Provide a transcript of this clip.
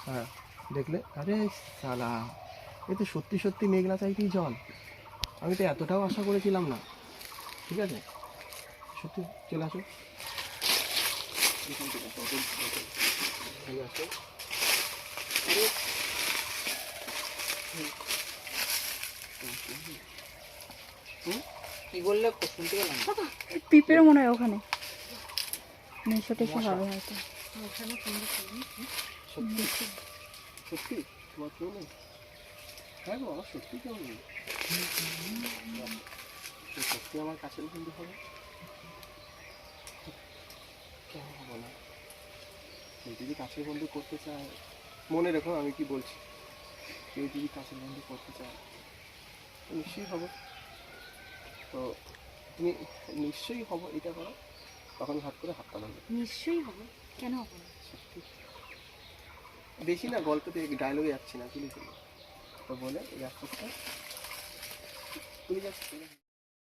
হ্যাঁ দেখলে, আরে সালা, এ তো সত্যি সত্যি মেঘনা চাইতেই জল। আমি তো এতটাও আশা করেছিলাম না। ঠিক আছে, সত্যি চলে আসো, এখান থেকে আসো, এখানে আসো। আরে কি বললে শুনতে পেলাম না। পিঁপড়ে মনে হয় ওখানে মেশো টেশো হবে হয়তো। সত্যি সত্যি তোমার কেউ নেই? হ্যাঁ গো, আমার সত্যি কেউ নেই। সত্যি আমার কাছের বন্ধু হবে? কেন হবো না? কেউ যদি কাছের বন্ধু করতে চায়, মনে রেখো আমি কি বলছি, কেউ যদি কাছের বন্ধু করতে চায় তো নিশ্চয়ই হবে। তো তুমি নিশ্চয়ই হবো, এটা করো, তখন হাত করে হাতটা ধরবে। নিশ্চয়ই হবে, কেন হবে না? সত্যি বেশি না, গল্পতে ডায়লগে যাচ্ছি না, তুলে তুলে তো বলে এই আস্তে আস্তে তুমি যাচ্ছ।